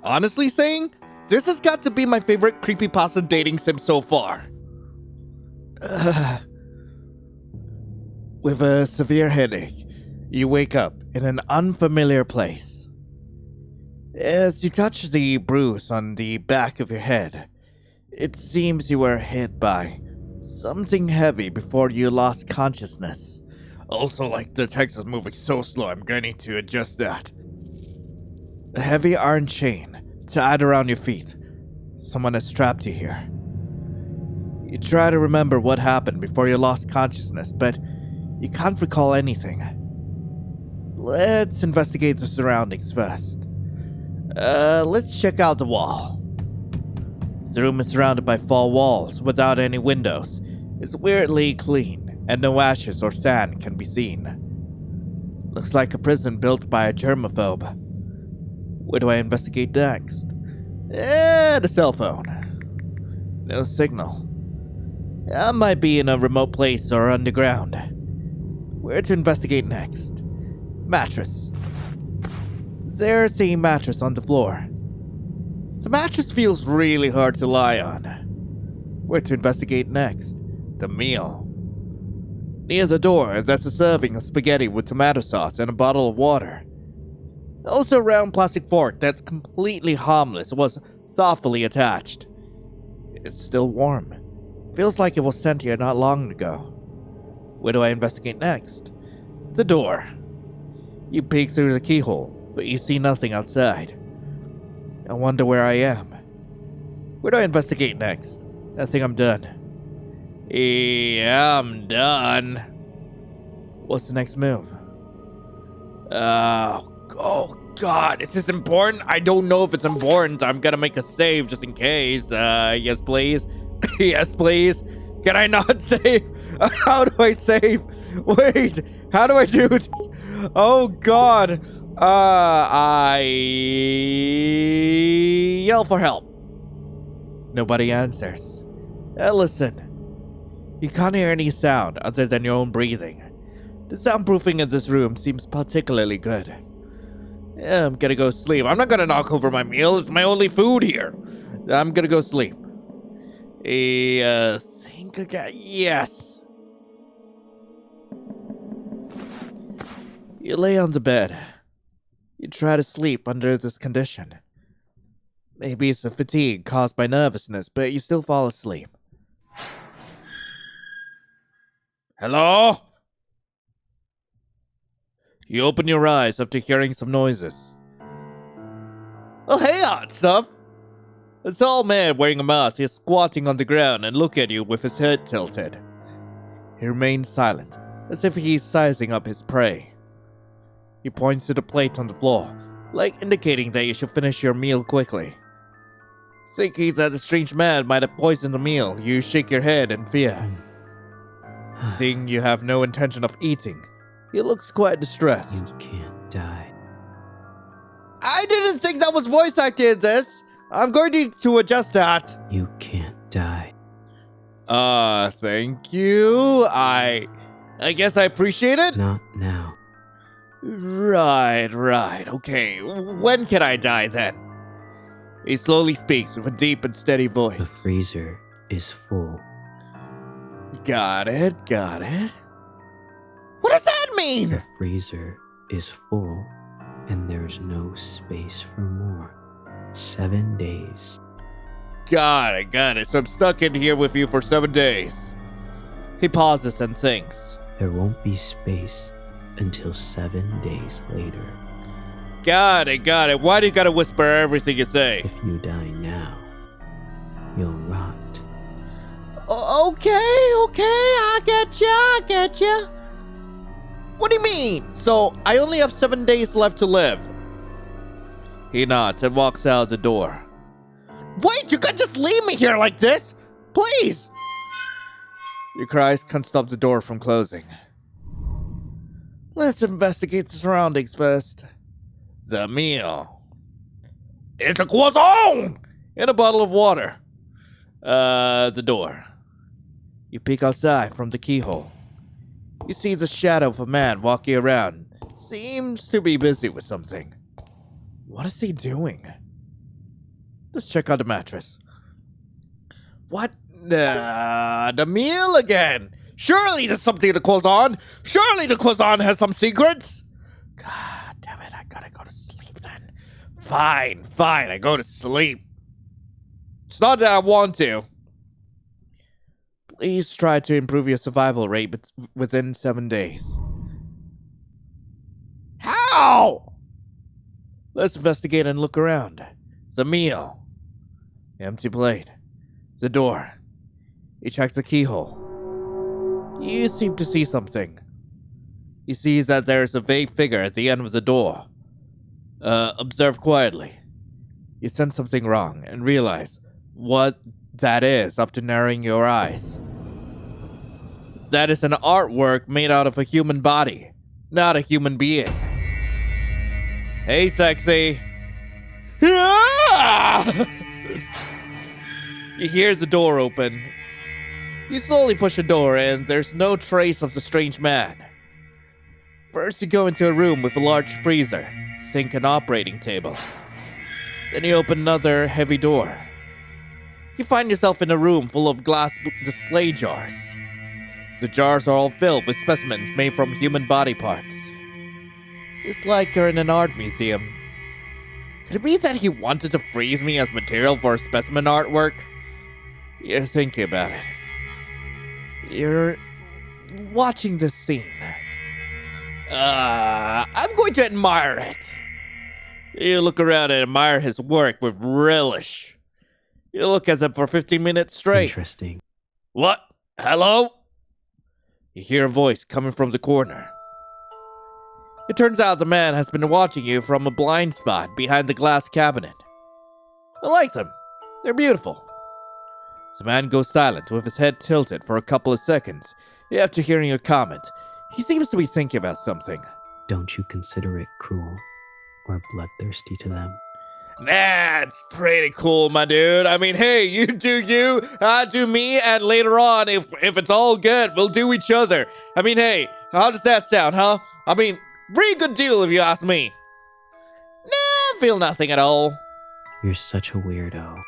Honestly saying, this has got to be my favorite creepypasta dating sim so far. With a severe headache, you wake up in an unfamiliar place. As you touch the bruise on the back of your head, it seems you were hit by something heavy before you lost consciousness. Also, like the text is moving so slow, I'm going to need to adjust that. A heavy iron chain tied around your feet. Someone has trapped you here. You try to remember what happened before you lost consciousness, but you can't recall anything. Let's investigate the surroundings first. Let's check out the wall. The room is surrounded by fall walls without any windows. It's weirdly clean, and no ashes or sand can be seen. Looks like a prison built by a germaphobe. Where do I investigate next? The cell phone. No signal. I might be in a remote place or underground. Where to investigate next? Mattress. There's a mattress on the floor. The mattress feels really hard to lie on. Where to investigate next? The meal. Near the door, there's a serving of spaghetti with tomato sauce and a bottle of water. Also, a round plastic fork that's completely harmless was thoughtfully attached. It's still warm. Feels like it was sent here not long ago. Where do I investigate next? The door. You peek through the keyhole, but you see nothing outside. I wonder where I am. Where do I investigate next? I think I'm done. Yeah, I'm done. What's the next move? Oh god, is this important? I don't know if it's important. I'm gonna make a save just in case. Yes please. Yes please. Can I not save? How do I save? Wait, how do I do this? Oh god. I yell for help. Nobody answers. Listen. You can't hear any sound other than your own breathing. The soundproofing in this room seems particularly good. Yeah, I'm gonna go sleep. I'm not gonna knock over my meal. It's my only food here. I'm gonna go sleep. Think again. Yes. You lay on the bed. You try to sleep under this condition. Maybe it's a fatigue caused by nervousness, but you still fall asleep. Hello? You open your eyes after hearing some noises. Oh, hey, odd stuff. A tall man wearing a mask is squatting on the ground and look at you with his head tilted. He remains silent, as if he's sizing up his prey. He points to the plate on the floor, like indicating that you should finish your meal quickly. Thinking that the strange man might have poisoned the meal, you shake your head in fear. Seeing you have no intention of eating, he looks quite distressed. You can't die. I didn't think that was voice acted this. I'm going to adjust that. You can't die. Thank you. I guess I appreciate it. Not now. Right. Okay, when can I die then? He slowly speaks with a deep and steady The voice. freezer is full. Got it. What does that mean? The freezer is full, and there's no space for more. 7 days. Got it. So I'm stuck in here with you for 7 days. He pauses and thinks. There won't be space until 7 days later. Got it. Why do you gotta whisper everything you say? If you die now, you'll rot. Okay, I get ya. What do you mean? So, I only have 7 days left to live. He nods and walks out the door. Wait, you can't just leave me here like this! Please! Your cries can't stop the door from closing. Let's investigate the surroundings first. The meal. It's a croissant! And a bottle of water. The door. You peek outside from the keyhole. You see the shadow of a man walking around. Seems to be busy with something. What is he doing? Let's check out the mattress. What? The meal again? Surely there's something to quiz on. Surely the quiz on has some secrets. God damn it, I gotta go to sleep then. Fine, I go to sleep. It's not that I want to. Please try to improve your survival rate within 7 days. How? Let's investigate and look around. The meal. Empty plate. The door. You check the keyhole. You seem to see something. You see that there's a vague figure at the end of the door. Observe quietly. You sense something wrong and realize what that is after narrowing your eyes. That is an artwork made out of a human body, not a human being. Hey, sexy. You hear the door open. You slowly push the door and there's no trace of the strange man. First you go into a room with a large freezer, sink and operating table. Then you open another heavy door. You find yourself in a room full of glass display jars. The jars are all filled with specimens made from human body parts. It's like you're in an art museum. Could it be that he wanted to freeze me as material for a specimen artwork? You're thinking about it. You're watching this scene. I'm going to admire it. You look around and admire his work with relish. You look at them for 15 minutes straight. Interesting. What? Hello? You hear a voice coming from the corner. It turns out the man has been watching you from a blind spot behind the glass cabinet. I like them. They're beautiful. The man goes silent with his head tilted for a couple of seconds. After hearing your comment, he seems to be thinking about something. Don't you consider it cruel or bloodthirsty to them? That's pretty cool, my dude. I mean, hey, you do you, I do me, and later on, if it's all good, we'll do each other. I mean, hey, how does that sound, huh? I mean, pretty good deal if you ask me. Nah, feel nothing at all. You're such a weirdo.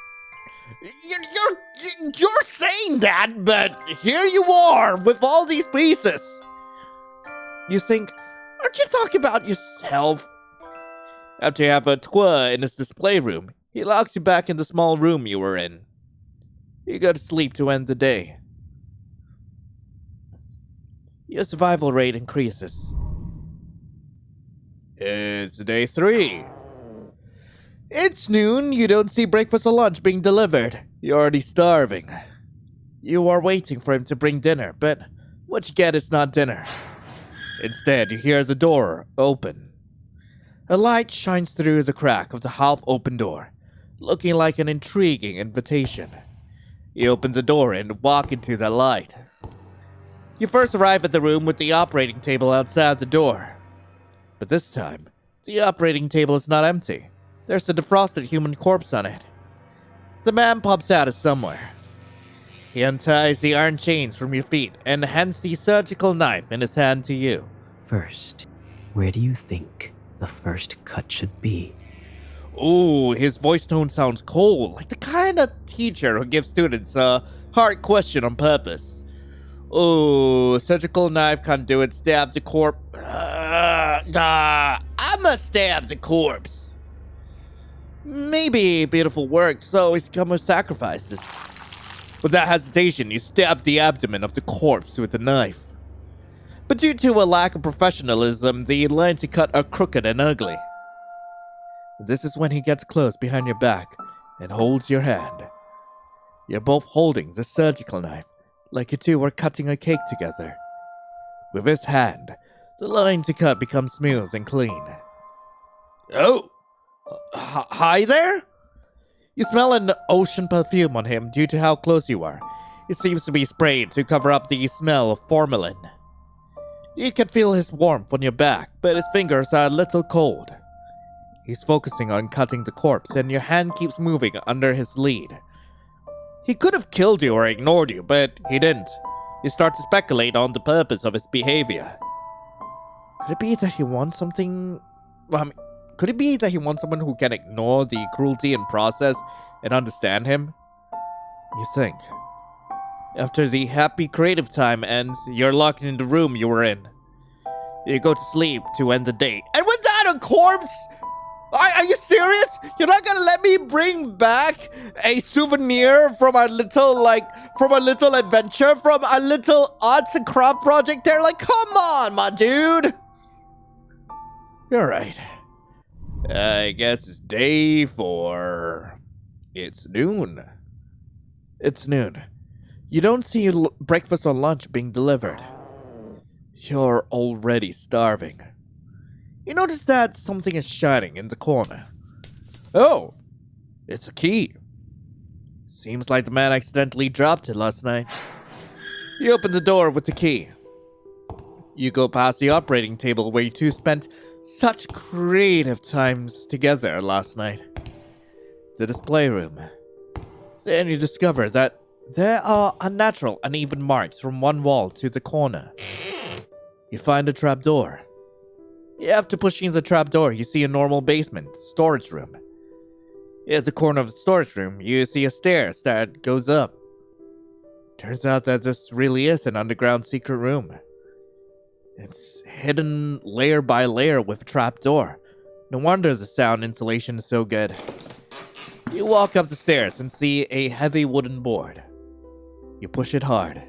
You're saying that, but here you are with all these pieces. You think, aren't you talking about yourself? After you have a tour in his display room, he locks you back in the small room you were in. You go to sleep to end the day. Your survival rate increases. It's day 3. It's noon, you don't see breakfast or lunch being delivered. You're already starving. You are waiting for him to bring dinner, but what you get is not dinner. Instead, you hear the door open. A light shines through the crack of the half-open door, looking like an intriguing invitation. You open the door and walk into the light. You first arrive at the room with the operating table outside the door. But this time, the operating table is not empty. There's a defrosted human corpse on it. The man pops out of somewhere. He unties the iron chains from your feet and hands the surgical knife in his hand to you. First, where do you think the first cut should be? Ooh, his voice tone sounds cold, like the kind of teacher who gives students a hard question on purpose. Ooh, surgical knife conduit, stab the corpse. I'ma stab the corpse. Maybe beautiful work, so he's come with sacrifices. Without hesitation, you stab the abdomen of the corpse with a knife. But due to a lack of professionalism, the lines you cut are crooked and ugly. This is when he gets close behind your back and holds your hand. You're both holding the surgical knife, like you two were cutting a cake together. With his hand, the lines you cut become smooth and clean. Oh! Hi there? You smell an ocean perfume on him due to how close you are. It seems to be sprayed to cover up the smell of formalin. You can feel his warmth on your back, but his fingers are a little cold. He's focusing on cutting the corpse, and your hand keeps moving under his lead. He could have killed you or ignored you, but he didn't. You start to speculate on the purpose of his behavior. Could it be that he wants something... Could it be that he wants someone who can ignore the cruelty and process and understand him? You think. After the happy creative time ends, you're locked in the room you were in. You go to sleep to end the date. And with that, a corpse? Are you serious? You're not gonna let me bring back a souvenir from a little adventure, from a little arts and craft project there? Like, come on, my dude. You're right. I guess it's day 4. It's noon. It's noon. You don't see breakfast or lunch being delivered. You're already starving. You notice that something is shining in the corner. Oh, it's a key. Seems like the man accidentally dropped it last night. You open the door with the key. You go past the operating table where you two spent such creative times together last night. The display room. Then you discover that there are unnatural uneven marks from one wall to the corner. You find a trapdoor. After pushing the trapdoor, you see a normal basement storage room. At the corner of the storage room, you see a stairs that goes up. Turns out that this really is an underground secret room. It's hidden layer by layer with a trapdoor. No wonder the sound insulation is so good. You walk up the stairs and see a heavy wooden board. You push it hard.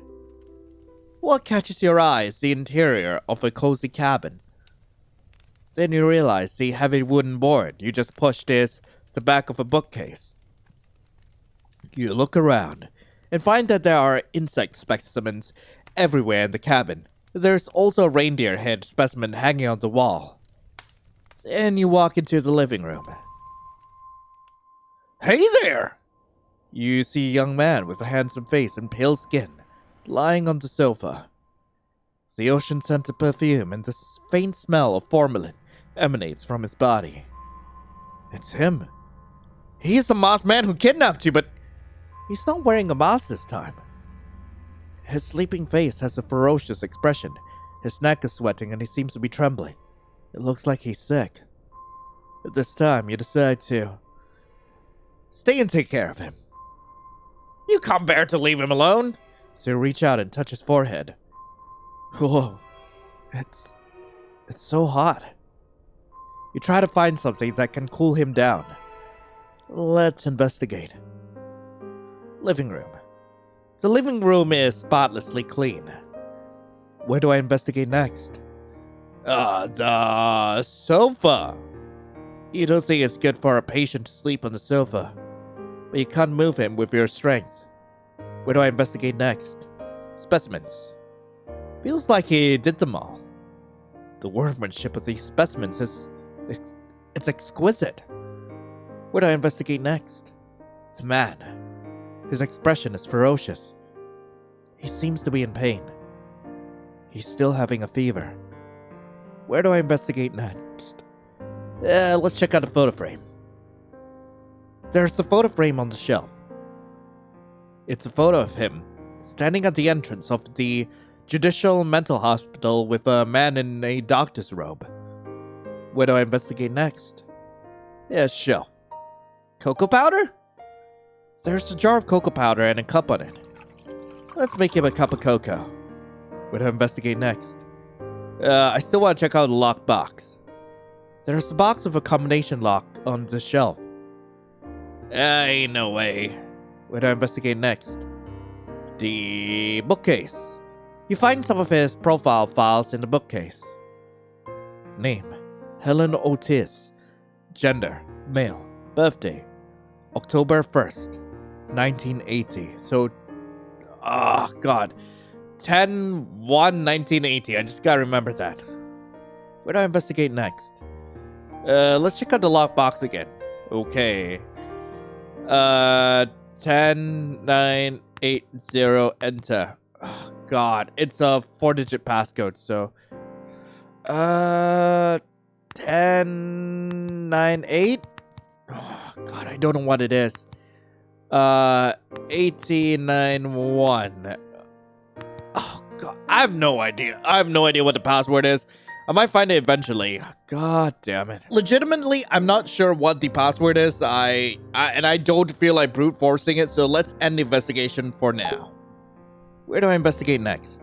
What catches your eye is the interior of a cozy cabin. Then you realize the heavy wooden board you just pushed is the back of a bookcase. You look around and find that there are insect specimens everywhere in the cabin. There's also a reindeer head specimen hanging on the wall. Then you walk into the living room. Hey there! You see a young man with a handsome face and pale skin lying on the sofa. The ocean-scented perfume and the faint smell of formalin emanates from his body. It's him. He's the masked man who kidnapped you, but he's not wearing a mask this time. His sleeping face has a ferocious expression. His neck is sweating and he seems to be trembling. It looks like he's sick. At this time, you decide to stay and take care of him. You can't bear to leave him alone. So you reach out and touch his forehead. Whoa, it's so hot. You try to find something that can cool him down. Let's investigate. Living room. The living room is spotlessly clean. Where do I investigate next? The sofa. You don't think it's good for a patient to sleep on the sofa, but you can't move him with your strength. Where do I investigate next? Specimens. Feels like he did them all. The workmanship of these specimens it's exquisite. Where do I investigate next? The man. His expression is ferocious. He seems to be in pain. He's still having a fever. Where do I investigate next? Let's check out the photo frame. There's a photo frame on the shelf. It's a photo of him standing at the entrance of the Judicial Mental Hospital with a man in a doctor's robe. Where do I investigate next? Shelf. Cocoa powder? There's a jar of cocoa powder and a cup on it. Let's make him a cup of cocoa. Where do I investigate next? I still want to check out the locked box. There's a box with a combination lock on the shelf. Ain't no way. Where do I investigate next? The bookcase. You find some of his profile files in the bookcase. Name: Helen Otis. Gender: male. Birthday: October 1st, 1980. So, 10/1/1980. I just gotta remember that. Where do I investigate next? Let's check out the lockbox again. Okay. 10980, enter. Oh, God, it's a 4-digit passcode, so 1098. Oh, God, I don't know what it is. 1891. Oh, God, I have no idea. I have no idea what the password is. I might find it eventually. God damn it. Legitimately, I'm not sure what the password is. I don't feel like brute forcing it, so let's end the investigation for now. Where do I investigate next?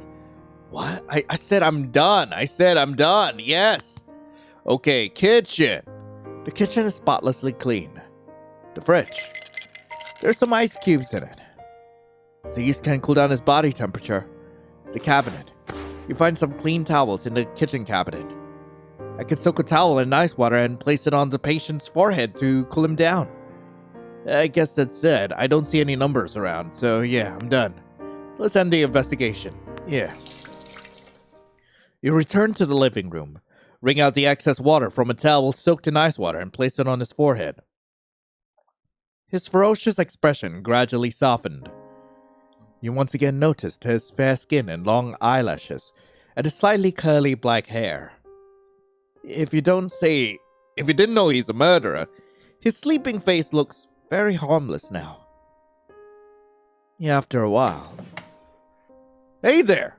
What? I said I'm done. I said I'm done. Yes. Okay, kitchen. The kitchen is spotlessly clean. The fridge. There's some ice cubes in it. These can cool down his body temperature. The cabinet. You find some clean towels in the kitchen cabinet. I can soak a towel in ice water and place it on the patient's forehead to cool him down. I guess that's it. I don't see any numbers around, so yeah, I'm done. Let's end the investigation. Yeah. You return to the living room. Wring out the excess water from a towel soaked in ice water and place it on his forehead. His ferocious expression gradually softened. You once again noticed his fair skin and long eyelashes, and his slightly curly black hair. If you didn't know he's a murderer, his sleeping face looks very harmless now. After a while. Hey there!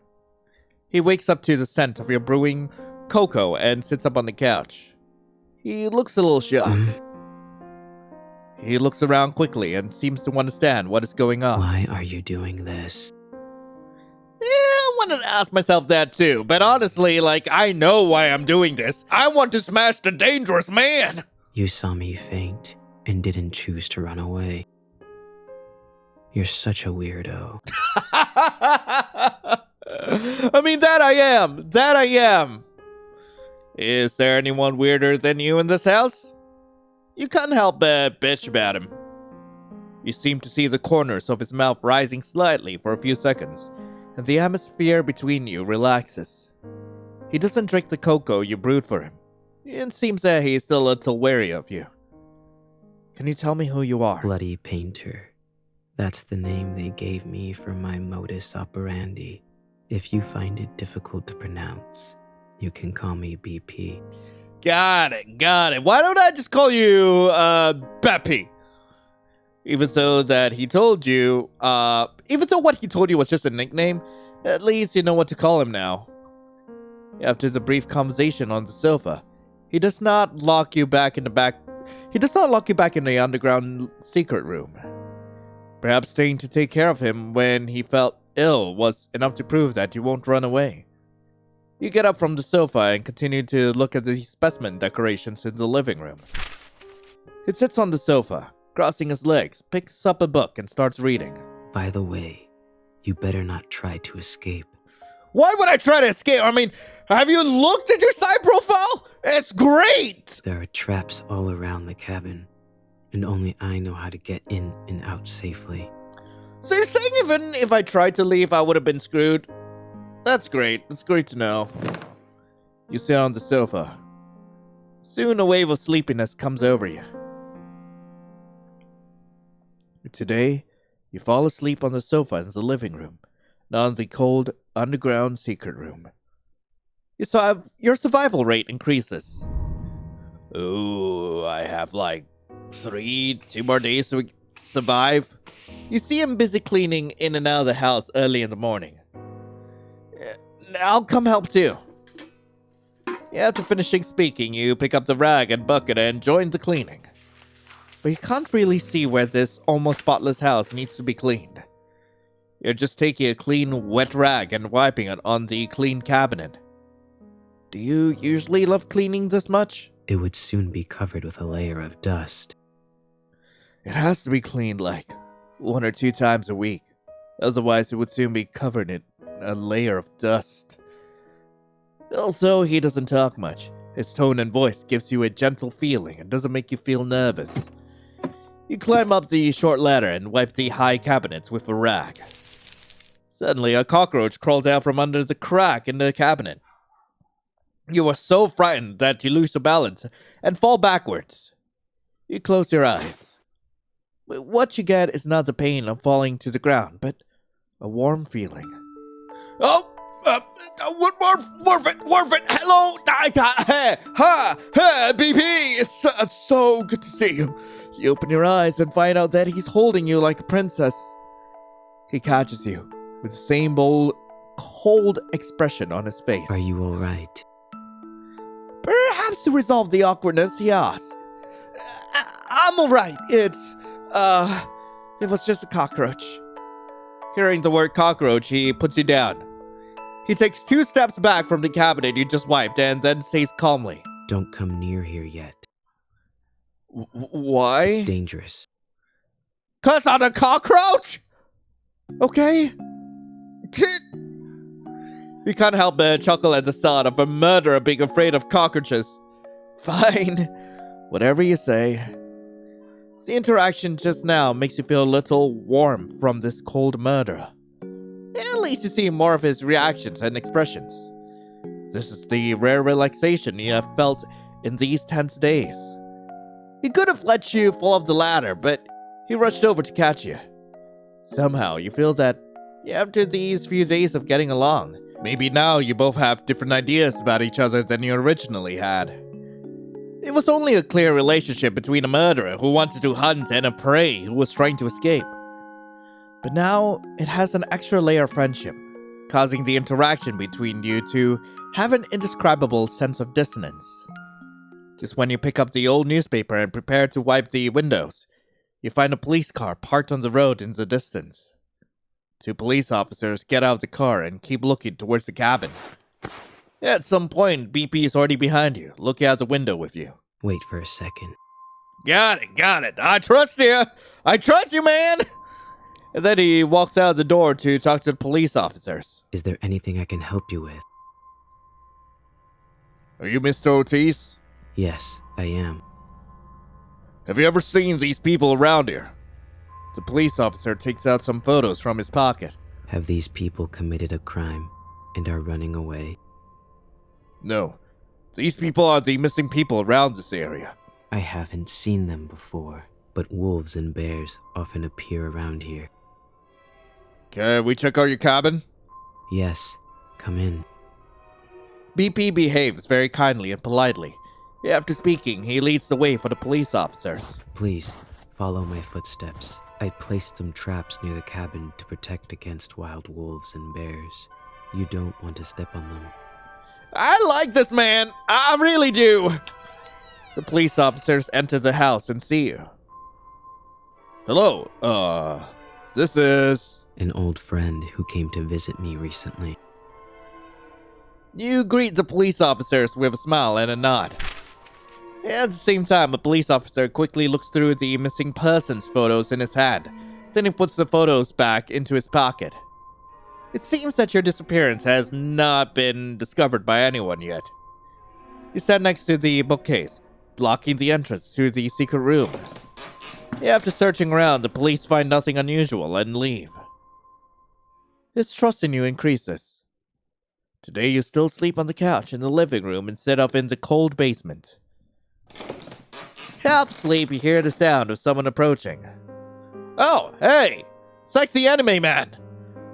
He wakes up to the scent of your brewing cocoa and sits up on the couch. He looks a little shocked. He looks around quickly and seems to understand what is going on. Why are you doing this? I wanted to ask myself that too, but honestly, I know why I'm doing this. I want to smash the dangerous man! You saw me faint and didn't choose to run away. You're such a weirdo. I mean, that I am. That I am. Is there anyone weirder than you in this house? You can't help but bitch about him. You seem to see the corners of his mouth rising slightly for a few seconds, and the atmosphere between you relaxes. He doesn't drink the cocoa you brewed for him. It seems that he is still a little wary of you. Can you tell me who you are? Bloody Painter. That's the name they gave me for my modus operandi. If you find it difficult to pronounce, you can call me BP. Got it. Why don't I just call you, Beppy? Even though what he told you was just a nickname, at least you know what to call him now. After the brief conversation on the sofa, he does not lock you back in the underground secret room. Perhaps staying to take care of him when he felt ill was enough to prove that you won't run away. You get up from the sofa and continue to look at the specimen decorations in the living room. He sits on the sofa, crossing his legs, picks up a book, and starts reading. By the way, you better not try to escape. Why would I try to escape? I mean, have you looked at your side profile? It's great! There are traps all around the cabin, and only I know how to get in and out safely. So you're saying even if I tried to leave, I would have been screwed? That's great. That's great to know. You sit on the sofa. Soon a wave of sleepiness comes over you. Today, you fall asleep on the sofa in the living room, not in the cold, underground secret room. Your survival rate increases. Ooh, I have 2 more days to survive. You see him busy cleaning in and out of the house early in the morning. I'll come help too. After finishing speaking, you pick up the rag and bucket and join the cleaning. But you can't really see where this almost spotless house needs to be cleaned. You're just taking a clean, wet rag and wiping it on the clean cabinet. Do you usually love cleaning this much? It would soon be covered with a layer of dust. It has to be cleaned 1 or 2 times a week. Otherwise, it would soon be covered in a layer of dust. Although he doesn't talk much, his tone and voice gives you a gentle feeling and doesn't make you feel nervous. You climb up the short ladder and wipe the high cabinets with a rag. Suddenly, a cockroach crawls out from under the crack in the cabinet. You are so frightened that you lose your balance and fall backwards. You close your eyes. What you get is not the pain of falling to the ground, but a warm feeling. Oh! Warfit! Hello! BP! It's so good to see you. You open your eyes and find out that he's holding you like a princess. He catches you with the same bold, cold expression on his face. Are you all right? Perhaps to resolve the awkwardness, he asked. I'm alright. It was just a cockroach. Hearing the word cockroach, he puts you down. He takes 2 steps back from the cabinet you just wiped and then says calmly, Don't come near here yet. Why? It's dangerous. 'Cause I'm a cockroach? Okay. You can't help but chuckle at the thought of a murderer being afraid of cockroaches. Fine. Whatever you say. The interaction just now makes you feel a little warm from this cold murderer. At least you see more of his reactions and expressions. This is the rare relaxation you have felt in these tense days. He could have let you fall off the ladder, but he rushed over to catch you. Somehow, you feel that after these few days of getting along, maybe now you both have different ideas about each other than you originally had. It was only a clear relationship between a murderer who wanted to hunt and a prey who was trying to escape. But now, it has an extra layer of friendship, causing the interaction between you to have an indescribable sense of dissonance. Just when you pick up the old newspaper and prepare to wipe the windows, you find a police car parked on the road in the distance. 2 police officers get out of the car and keep looking towards the cabin. At some point, BP is already behind you, looking out the window with you. Wait for a second. Got it. I trust you. I trust you, man. And then he walks out the door to talk to the police officers. Is there anything I can help you with? Are you Mr. Ortiz? Yes, I am. Have you ever seen these people around here? The police officer takes out some photos from his pocket. Have these people committed a crime and are running away? No. These people are the missing people around this area. I haven't seen them before, but wolves and bears often appear around here. Can we check out your cabin? Yes, come in. BP behaves very kindly and politely. After speaking, he leads the way for the police officers. Please, follow my footsteps. I placed some traps near the cabin to protect against wild wolves and bears. You don't want to step on them. I like this man! I really do! The police officers enter the house and see you. Hello, this is... An old friend who came to visit me recently. You greet the police officers with a smile and a nod. At the same time, a police officer quickly looks through the missing persons photos in his hand. Then he puts the photos back into his pocket. It seems that your disappearance has not been discovered by anyone yet. You stand next to the bookcase, blocking the entrance to the secret room. After searching around, the police find nothing unusual and leave. His trust in you increases. Today you still sleep on the couch in the living room instead of in the cold basement. Half asleep, you hear the sound of someone approaching. Oh, hey! Sexy anime man!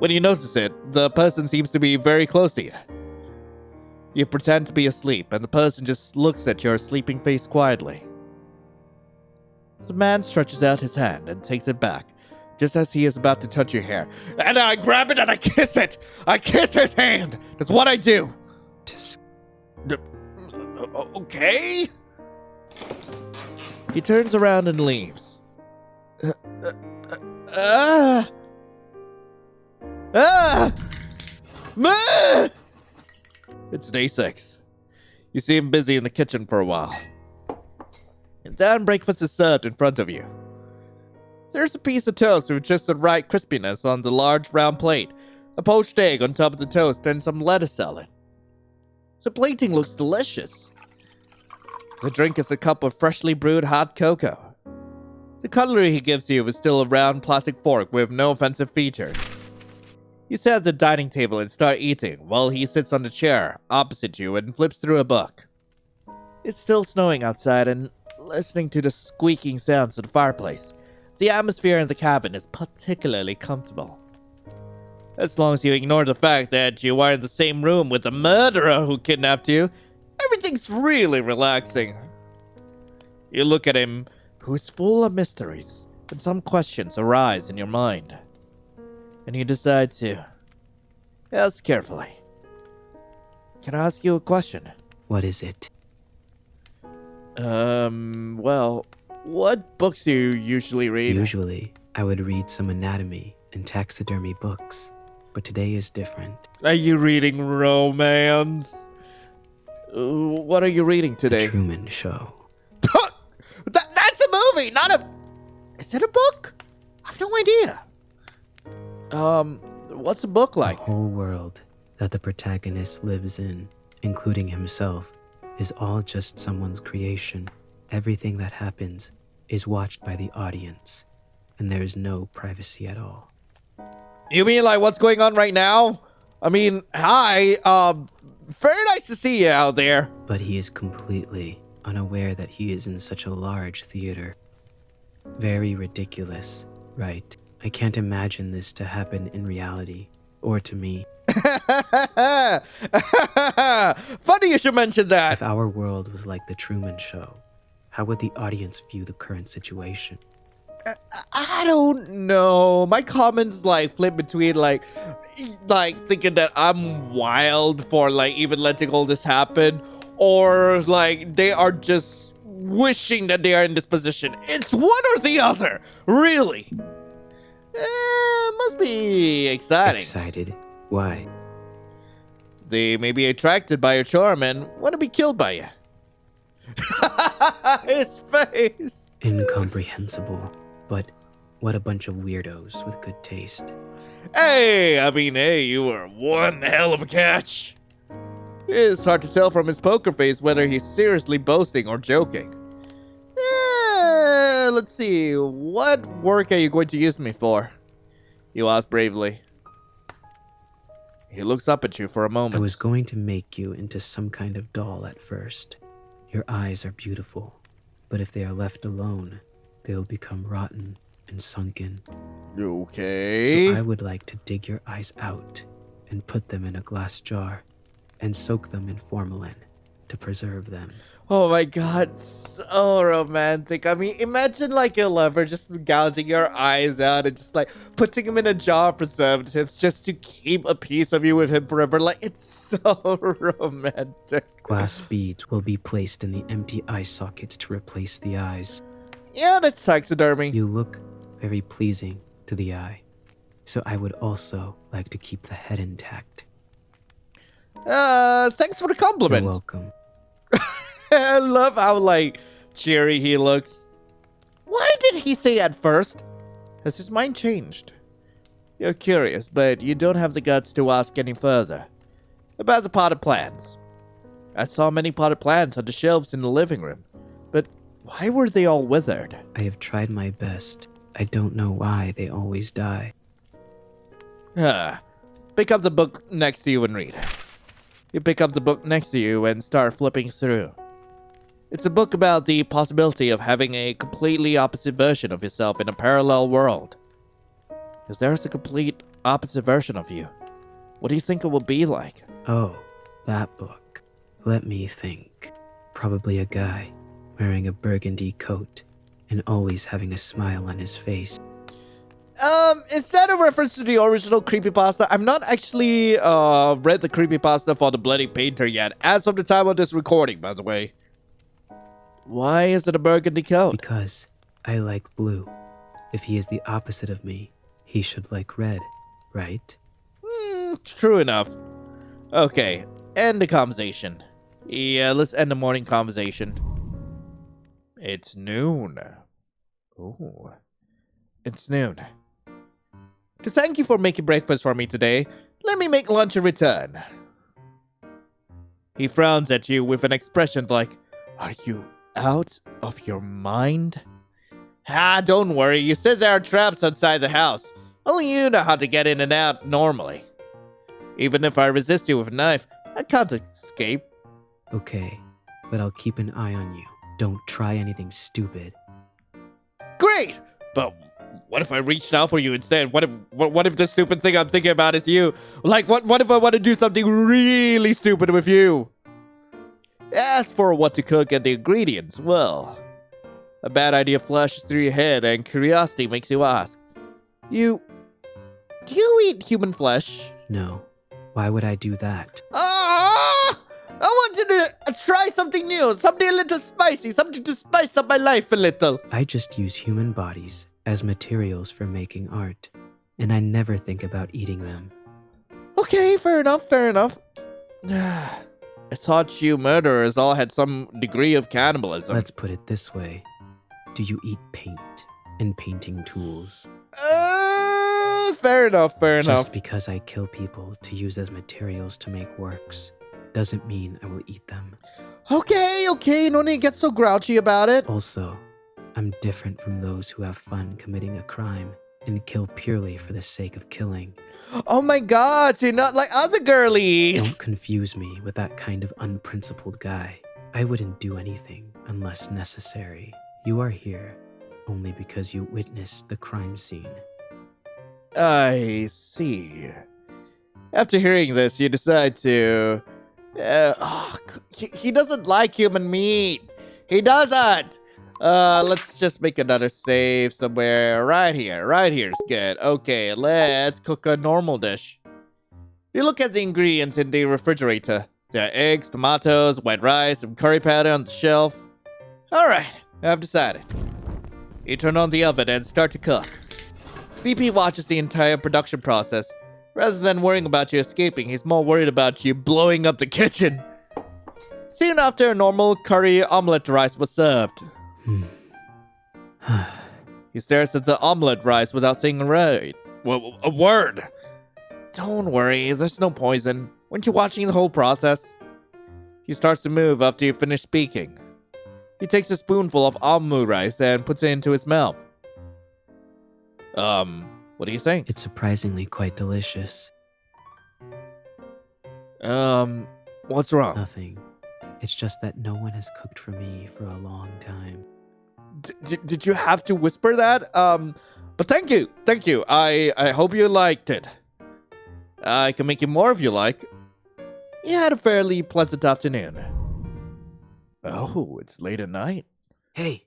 When you notice it, the person seems to be very close to you. You pretend to be asleep, and the person just looks at your sleeping face quietly. The man stretches out his hand and takes it back, just as he is about to touch your hair. And I grab it and I kiss it! I kiss his hand! That's what I do! Okay? He turns around and leaves. It's day 6. You see him busy in the kitchen for a while. And then breakfast is served in front of you. There's a piece of toast with just the right crispiness on the large round plate, a poached egg on top of the toast, and some lettuce salad. The plating looks delicious. The drink is a cup of freshly brewed hot cocoa. The cutlery he gives you is still a round plastic fork with no offensive features. You sit at the dining table and start eating while he sits on the chair opposite you and flips through a book. It's still snowing outside, and listening to the squeaking sounds of the fireplace, the atmosphere in the cabin is particularly comfortable. As long as you ignore the fact that you are in the same room with the murderer who kidnapped you, everything's really relaxing. You look at him, who is full of mysteries, and some questions arise in your mind. And you decide to ask carefully. Can I ask you a question? What is it? Well, what books do you usually read? Usually, I would read some anatomy and taxidermy books, but today is different. Are you reading romance? What are you reading The today? Truman Show. That's a movie, not a... Is it a book? I have no idea. What's a book like? The whole world that the protagonist lives in, including himself, is all just someone's creation. Everything that happens is watched by the audience, and there is no privacy at all. You mean like what's going on right now? I mean, hi, very nice to see you out there. But he is completely unaware that he is in such a large theater. Very ridiculous, right? I can't imagine this to happen in reality, or to me. Funny you should mention that. If our world was like the Truman Show, how would the audience view the current situation? I don't know. My comments like flip between like thinking that I'm wild for like even letting all this happen, or like they are just wishing that they are in this position. It's one or the other, really. Must be exciting. Excited? Why? They may be attracted by your charm and want to be killed by you. His face. Incomprehensible. But what a bunch of weirdos with good taste. Hey, you were one hell of a catch. It's hard to tell from his poker face whether he's seriously boasting or joking. Let's see. What work are you going to use me for? You ask bravely. He looks up at you for a I moment. was going to make you into some kind of doll at first. Your eyes are beautiful, but if they are left alone, they'll become rotten and sunken. Okay. So I would like to dig your eyes out and put them in a glass jar and soak them in formalin to preserve them. Oh my god, so romantic. I mean, imagine like your lover just gouging your eyes out and just like putting him in a jar of preservatives just to keep a piece of you with him forever. Like, it's so romantic. Glass beads will be placed in the empty eye sockets to replace the eyes. Yeah, that's taxidermy. You look very pleasing to the eye, so I would also like to keep the head intact. Thanks for the compliment. You're welcome. I love how, like, cheery he looks. Why did he say at first? Has his mind changed? You're curious, but you don't have the guts to ask any further. About the potted plants. I saw many potted plants on the shelves in the living room, but why were they all withered? I have tried my best. I don't know why they always die. Pick up the book next to you and read. You pick up the book next to you and start flipping through. It's a book about the possibility of having a completely opposite version of yourself in a parallel world. If there's a complete opposite version of you, what do you think it will be like? Oh, that book. Let me think. Probably a guy wearing a burgundy coat and always having a smile on his face. Is that a reference to the original creepypasta? I'm not actually, read the creepypasta for the Bloody Painter yet, as of the time of this recording, by the way. Why is it a burgundy coat? Because I like blue. If he is the opposite of me, he should like red, right? True enough. Okay, end the conversation. Yeah, let's end the morning conversation. It's noon. Ooh. It's noon. To thank you for making breakfast for me today, let me make lunch in return. He frowns at you with an expression like, are you out of your mind? Don't worry, you said there are traps outside the house. Only you know how to get in and out normally. Even if I resist you with a knife, I can't escape. Okay, but I'll keep an eye on you. Don't try anything stupid. Great! But what if I reached out for you instead? What if the stupid thing I'm thinking about is you? Like, what if I want to do something really stupid with you? As for what to cook and the ingredients, well, a bad idea flashes through your head and curiosity makes you ask. Do you eat human flesh? No. Why would I do that? I wanted try something new, something a little spicy, something to spice up my life a little. I just use human bodies as materials for making art, and I never think about eating them. Okay, fair enough, fair enough. I thought you murderers all had some degree of cannibalism. Let's put it this way. Do you eat paint and painting tools? Fair enough, fair enough. Just because I kill people to use as materials to make works doesn't mean I will eat them. Okay, no need to get so grouchy about it. Also, I'm different from those who have fun committing a crime and kill purely for the sake of killing. Oh my god, so you're not like other girlies. Don't confuse me with that kind of unprincipled guy. I wouldn't do anything unless necessary. You are here only because you witnessed the crime scene. I see. After hearing this, you decide to... he doesn't like human meat. He doesn't. Let's just make another save somewhere. Right here is good. Okay, let's cook a normal dish. You look at the ingredients in the refrigerator. There are eggs, tomatoes, white rice, some curry powder on the shelf. Alright, I've decided. You turn on the oven and start to cook. BP watches the entire production process. Rather than worrying about you escaping, he's more worried about you blowing up the kitchen. Soon after, a normal curry omelette rice was served. He stares at the omelette rice without saying a word. Don't worry, there's no poison. Weren't you watching the whole process? He starts to move after you finish speaking. He takes a spoonful of omelette rice and puts it into his mouth. What do you think? It's surprisingly quite delicious. What's wrong? Nothing. It's just that no one has cooked for me for a long time. Did you have to whisper that? But thank you. I hope you liked it. I can make you more if you like. You had a fairly pleasant afternoon. Oh, it's late at night. Hey!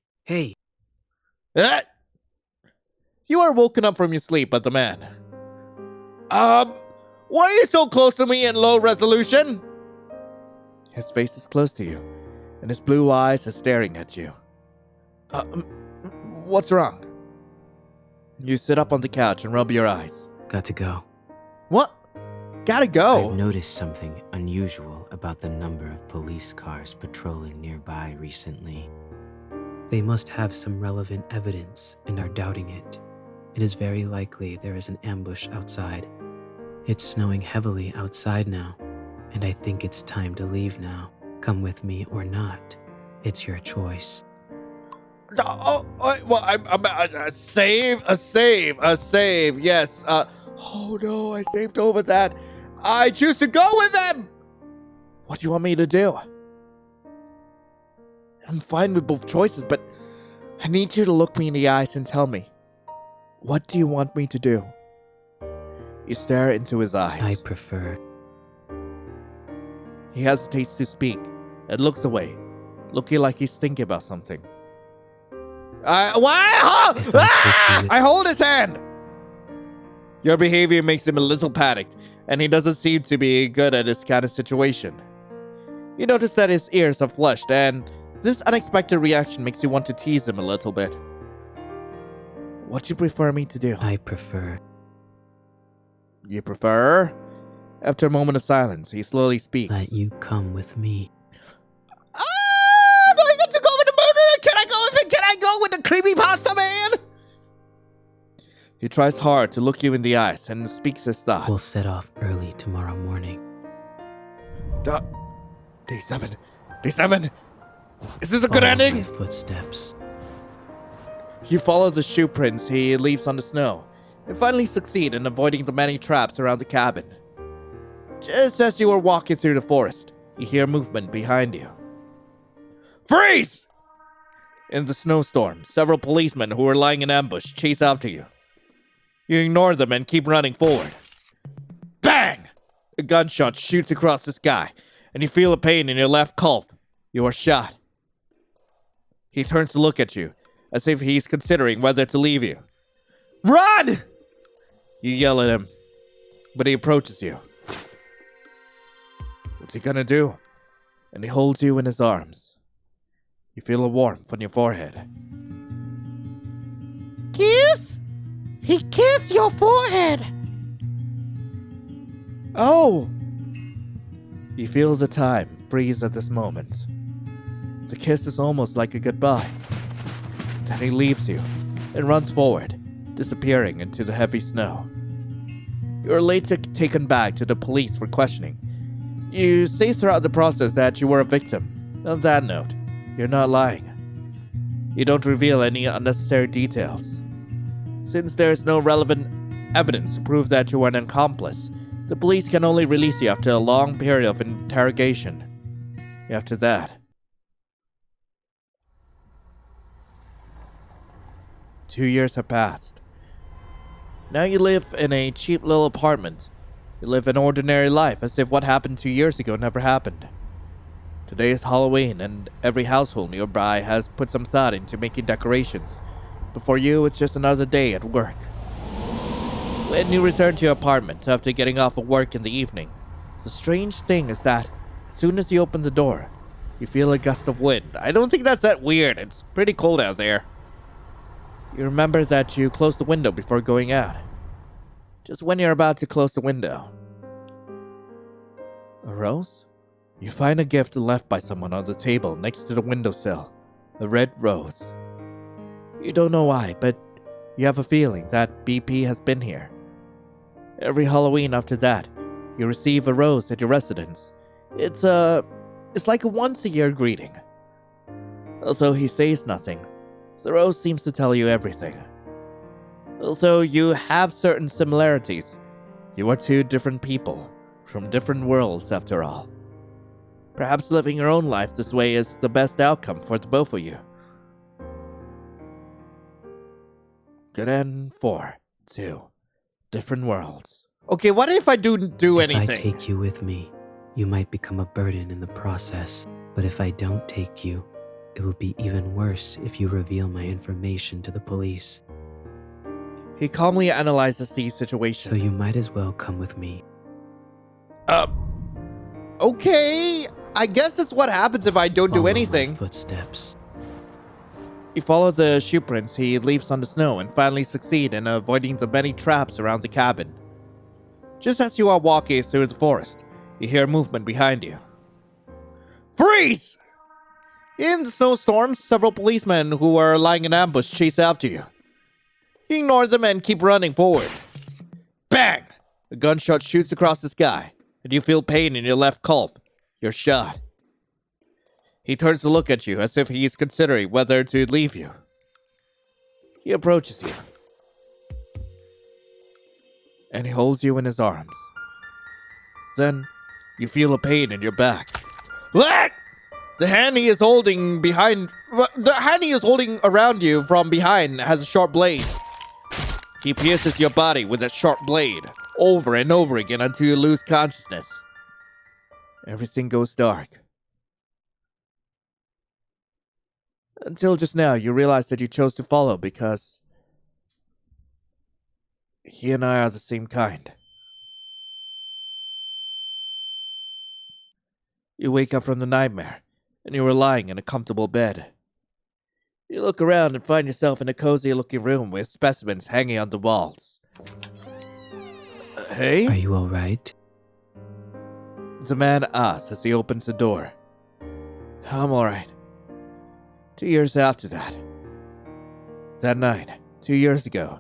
You are woken up from your sleep by the man. Why are you so close to me in low resolution? His face is close to you, and his blue eyes are staring at you. What's wrong? You sit up on the couch and rub your eyes. Got to go. What? Gotta go? I've noticed something unusual about the number of police cars patrolling nearby recently. They must have some relevant evidence and are doubting it. It is very likely there is an ambush outside. It's snowing heavily outside now, and I think it's time to leave now. Come with me or not. It's your choice. A save. Yes. Oh no, I saved over that. I choose to go with them. What do you want me to do? I'm fine with both choices, but I need you to look me in the eyes and tell me, what do you want me to do? You stare into his eyes. I prefer. He hesitates to speak and looks away, looking like he's thinking about something. I hold his hand! Your behavior makes him a little panicked, and he doesn't seem to be good at this kind of situation. You notice that his ears are flushed, and this unexpected reaction makes you want to tease him a little bit. What do you prefer me to do? I prefer. You prefer? After a moment of silence, he slowly speaks. That you come with me. Do I get to go with the murderer? Can I go with the creepypasta man? He tries hard to look you in the eyes and speaks his thoughts. We'll set off early tomorrow morning. Day 7. Is this a good ending? My footsteps. You follow the shoe prints he leaves on the snow, and finally succeed in avoiding the many traps around the cabin. Just as you are walking through the forest, you hear movement behind you. Freeze! In the snowstorm, several policemen who are lying in ambush chase after you. You ignore them and keep running forward. Bang! A gunshot shoots across the sky, and you feel a pain in your left calf. You are shot. He turns to look at you, as if he's considering whether to leave you. Run! You yell at him, but he approaches you. What's he gonna do? and he holds you in his arms. You feel a warmth on your forehead. Kiss? He kissed your forehead. Oh! You feel the time freeze at this moment. The kiss is almost like a goodbye. Then he leaves you and runs forward, disappearing into the heavy snow. You are later taken back to the police for questioning. You say throughout the process that you were a victim. On that note, you're not lying. You don't reveal any unnecessary details. Since there is no relevant evidence to prove that you are an accomplice, the police can only release you after a long period of interrogation. After that, 2 years have passed. Now you live in a cheap little apartment. You live an ordinary life as if what happened 2 years ago never happened. Today is Halloween and every household nearby has put some thought into making decorations. But for you, it's just another day at work. When you return to your apartment after getting off of work in the evening, the strange thing is that as soon as you open the door, you feel a gust of wind. I don't think that's that weird. It's pretty cold out there. You remember that you closed the window before going out. Just when you're about to close the window. A rose? You find a gift left by someone on the table next to the windowsill. A red rose. You don't know why, but you have a feeling that BP has been here. Every Halloween after that, you receive a rose at your residence. It's like a once-a-year greeting. Although he says nothing, the rose seems to tell you everything. Although you have certain similarities, you are two different people, from different worlds after all. Perhaps living your own life this way is the best outcome for the both of you. Good end 4, 2, different worlds. Okay, what if I do anything? If I take you with me, you might become a burden in the process. But if I don't take you, it will be even worse if you reveal my information to the police. He calmly analyzes the situation. So you might as well come with me. Okay, I guess that's what happens if I don't do Follow anything. my footsteps. You follow the shoe prints he leaves on the snow and finally succeed in avoiding the many traps around the cabin. Just as you are walking through the forest, you hear movement behind you. Freeze! In the snowstorm, several policemen who are lying in ambush chase after you. You ignore them and keep running forward. Bang! A gunshot shoots across the sky, and you feel pain in your left calf. You're shot. He turns to look at you as if he is considering whether to leave you. He approaches you, and he holds you in his arms. Then, you feel a pain in your back. What? The hand he is holding around you from behind has a sharp blade. He pierces your body with that sharp blade over and over again until you lose consciousness. Everything goes dark. Until just now, you realize that you chose to follow because he and I are the same kind. You wake up from the nightmare, and you are lying in a comfortable bed. You look around and find yourself in a cozy-looking room with specimens hanging on the walls. Hey? Are you all right? The man asks as he opens the door. I'm alright. 2 years after that. That night, 2 years ago,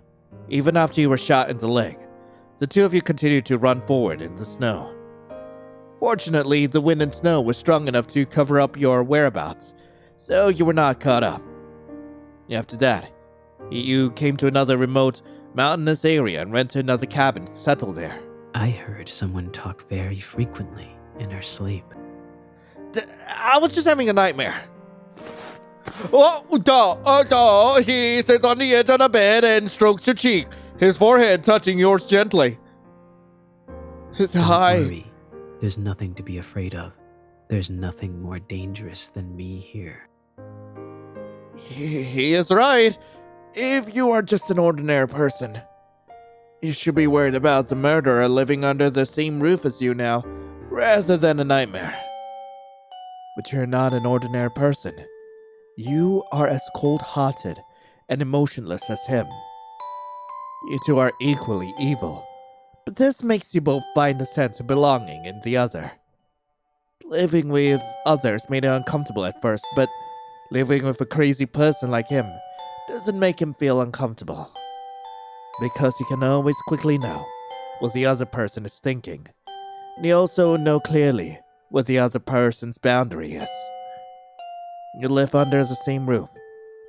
even after you were shot in the leg, the two of you continued to run forward in the snow. Fortunately, the wind and snow was strong enough to cover up your whereabouts, so you were not caught up. After that, you came to another remote, mountainous area and rented another cabin to settle there. I heard someone talk very frequently in her sleep. I was just having a nightmare. He sits on the edge of the bed and strokes your cheek, his forehead touching yours gently. Don't worry. There's nothing to be afraid of. There's nothing more dangerous than me here. He is right. If you are just an ordinary person, you should be worried about the murderer living under the same roof as you now, rather than a nightmare. But you're not an ordinary person. You are as cold-hearted and emotionless as him. You two are equally evil, but this makes you both find a sense of belonging in the other. Living with others made it uncomfortable at first, but living with a crazy person like him doesn't make him feel uncomfortable. Because you can always quickly know what the other person is thinking. And you also know clearly what the other person's boundary is. You live under the same roof,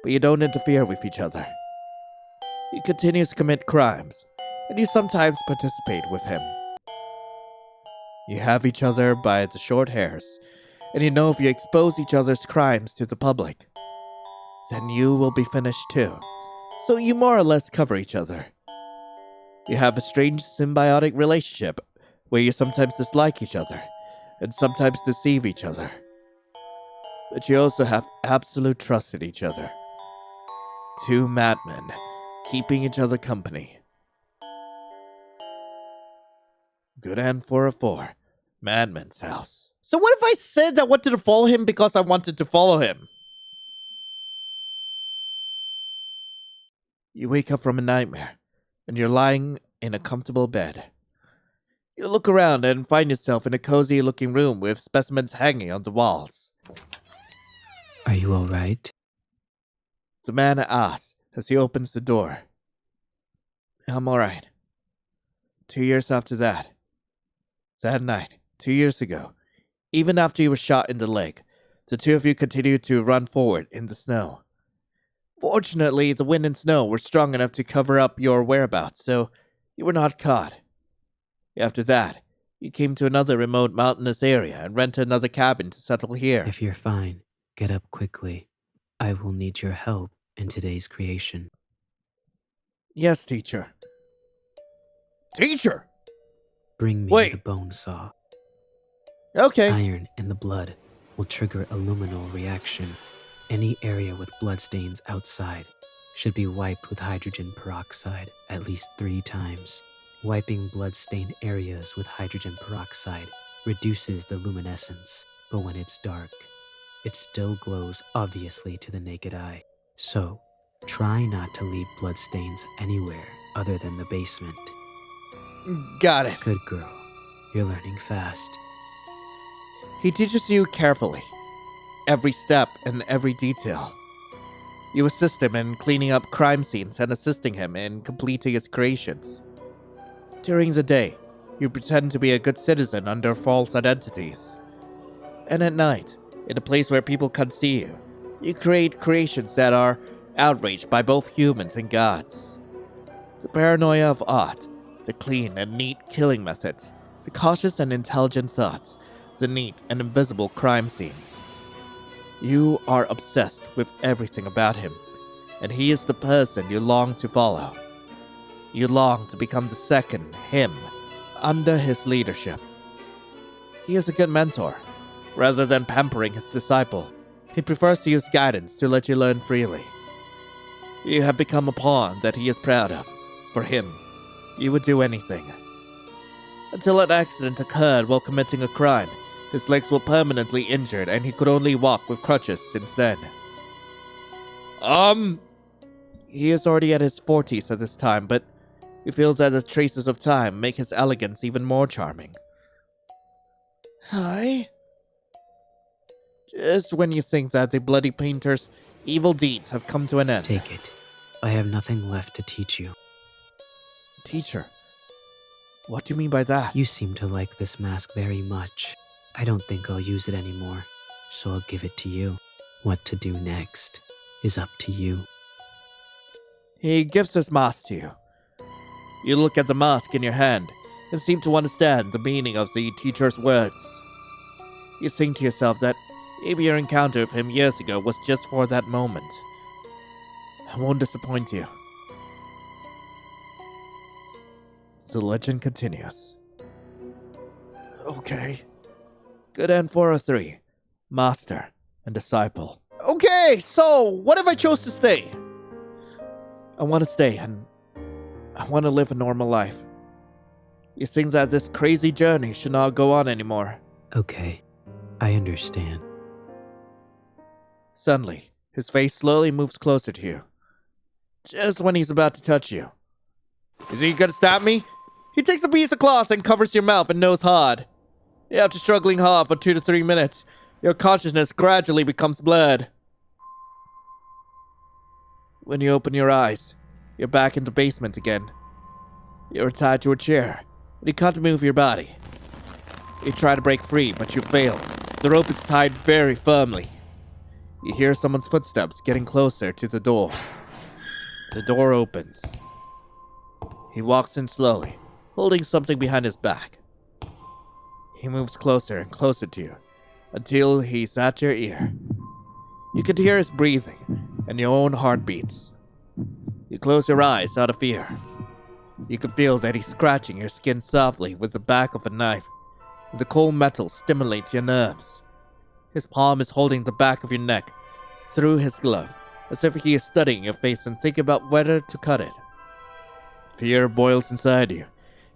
but you don't interfere with each other. He continues to commit crimes, and you sometimes participate with him. You have each other by the short hairs, and you know if you expose each other's crimes to the public, then you will be finished too. So you more or less cover each other. You have a strange symbiotic relationship where you sometimes dislike each other and sometimes deceive each other. But you also have absolute trust in each other. Two madmen keeping each other company. Good end for a 4. Madman's house. So what if I said I wanted to follow him because I wanted to follow him? You wake up from a nightmare, and you're lying in a comfortable bed. You look around and find yourself in a cozy-looking room with specimens hanging on the walls. Are you alright? The man asks as he opens the door. I'm alright. 2 years after that night, 2 years ago, even after you were shot in the leg, the two of you continued to run forward in the snow. Fortunately, the wind and snow were strong enough to cover up your whereabouts, so you were not caught. After that, you came to another remote mountainous area and rented another cabin to settle here. If you're fine, get up quickly. I will need your help in today's creation. Yes, teacher. Teacher! Bring me Wait. the bone saw. Okay. Iron in the blood will trigger a luminol reaction. Any area with bloodstains outside should be wiped with hydrogen peroxide at least 3 times. Wiping blood-stained areas with hydrogen peroxide reduces the luminescence, but when it's dark, it still glows obviously to the naked eye. So, try not to leave bloodstains anywhere other than the basement. Got it. Good girl. You're learning fast. He teaches you carefully, every step and every detail. You assist him in cleaning up crime scenes and assisting him in completing his creations. During the day, you pretend to be a good citizen under false identities. And at night, in a place where people can't see you, you create creations that are outraged by both humans and gods. The paranoia of art, the clean and neat killing methods, the cautious and intelligent thoughts, the neat and invisible crime scenes. You are obsessed with everything about him, and he is the person you long to follow. You long to become the second him under his leadership. He is a good mentor. Rather than pampering his disciple, he prefers to use guidance to let you learn freely. You have become a pawn that he is proud of. For him, you would do anything. Until an accident occurred while committing a crime, his legs were permanently injured and he could only walk with crutches since then. He is already at his 40s at this time, but you feel that the traces of time make his elegance even more charming. Hi? Just when you think that the bloody painter's evil deeds have come to an end. Take it. I have nothing left to teach you. Teacher, what do you mean by that? You seem to like this mask very much. I don't think I'll use it anymore, so I'll give it to you. What to do next is up to you. He gives his mask to you. You look at the mask in your hand and seem to understand the meaning of the teacher's words. You think to yourself that maybe your encounter with him years ago was just for that moment. I won't disappoint you. The legend continues. Okay. Good end for a 3. Master and disciple. Okay, so what if I chose to stay? I want to stay and I want to live a normal life. You think that this crazy journey should not go on anymore? Okay, I understand. Suddenly, his face slowly moves closer to you. Just when he's about to touch you. Is he gonna stab me? He takes a piece of cloth and covers your mouth and nose hard. After struggling hard for 2 to 3 minutes, your consciousness gradually becomes blurred. When you open your eyes, you're back in the basement again. You're tied to a chair, and you can't move your body. You try to break free, but you fail. The rope is tied very firmly. You hear someone's footsteps getting closer to the door. The door opens. He walks in slowly, holding something behind his back. He moves closer and closer to you, until he's at your ear. You can hear his breathing, and your own heartbeats. You close your eyes out of fear. You can feel that he's scratching your skin softly with the back of a knife. The cold metal stimulates your nerves. His palm is holding the back of your neck through his glove, as if he is studying your face and thinking about whether to cut it. Fear boils inside you,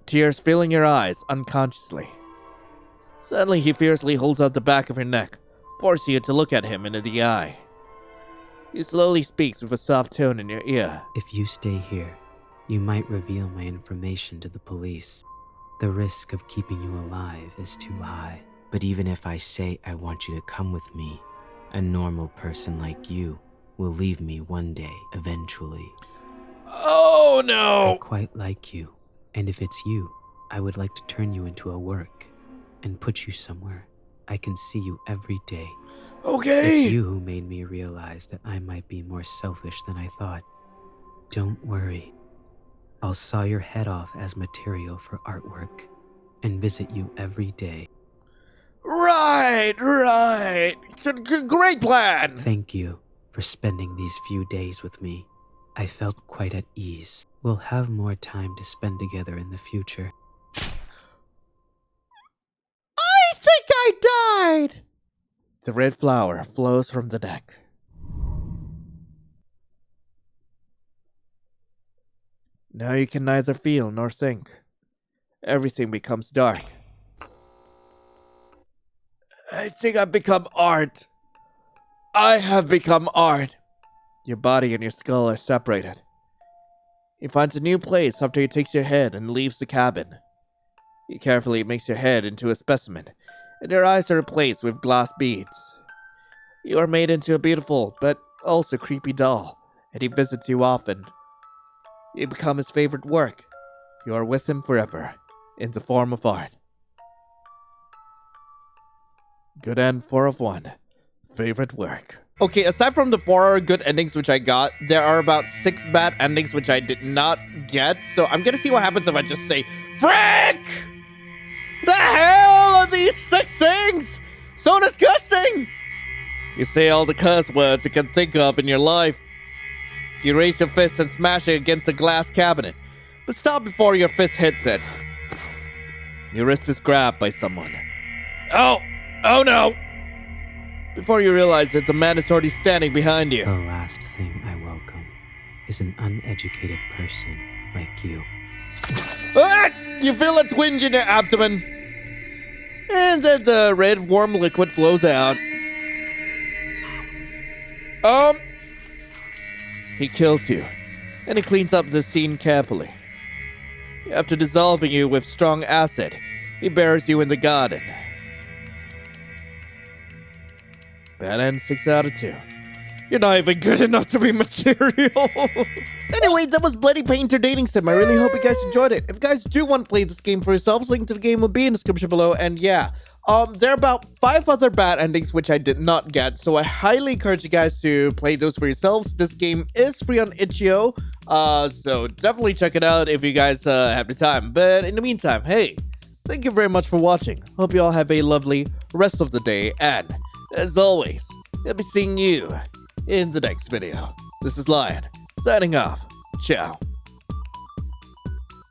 tears filling your eyes unconsciously. Suddenly, he fiercely holds out the back of your neck, forcing you to look at him into the eye. He slowly speaks with a soft tone in your ear. If you stay here, you might reveal my information to the police. The risk of keeping you alive is too high. But even if I say I want you to come with me, a normal person like you will leave me one day, eventually. Oh no! I quite like you, and if it's you, I would like to turn you into a work and put you somewhere I can see you every day. Okay! It's you who made me realize that I might be more selfish than I thought. Don't worry. I'll saw your head off as material for artwork and visit you every day. Right. Great plan! Thank you for spending these few days with me. I felt quite at ease. We'll have more time to spend together in the future. I think I died. The red flower flows from the neck. Now you can neither feel nor think. Everything becomes dark. I think I've become art. I have become art. Your body and your skull are separated. He finds a new place after he takes your head and leaves the cabin. He carefully makes your head into a specimen, and your eyes are replaced with glass beads. You are made into a beautiful, but also creepy doll, and he visits you often. You become his favorite work. You are with him forever, in the form of art. Good end 4 of 1. Favorite work. Okay, aside from the 4 good endings which I got, there are about 6 bad endings which I did not get. So I'm gonna see what happens if I just say, Frick! The hell are these 6 things? So disgusting! You say all the curse words you can think of in your life. You raise your fist and smash it against a glass cabinet, but stop before your fist hits it. Your wrist is grabbed by someone. Oh no! Before you realize it, the man is already standing behind you. The last thing I welcome is an uneducated person like you. Ah! You feel a twinge in your abdomen. And then the red warm liquid flows out. He kills you, and he cleans up the scene carefully. After dissolving you with strong acid, he buries you in the garden. Bad end 6 out of 2. You're not even good enough to be material. Anyway, that was Bloody Painter Dating Sim. I really hope you guys enjoyed it. If you guys do want to play this game for yourselves, link to the game will be in the description below. And yeah, there are about 5 other bad endings which I did not get, so I highly encourage you guys to play those for yourselves. This game is free on itch.io, so definitely check it out if you guys have the time. But in the meantime, hey, thank you very much for watching. Hope you all have a lovely rest of the day, and as always, I'll be seeing you in the next video. This is Lion, signing off. Ciao.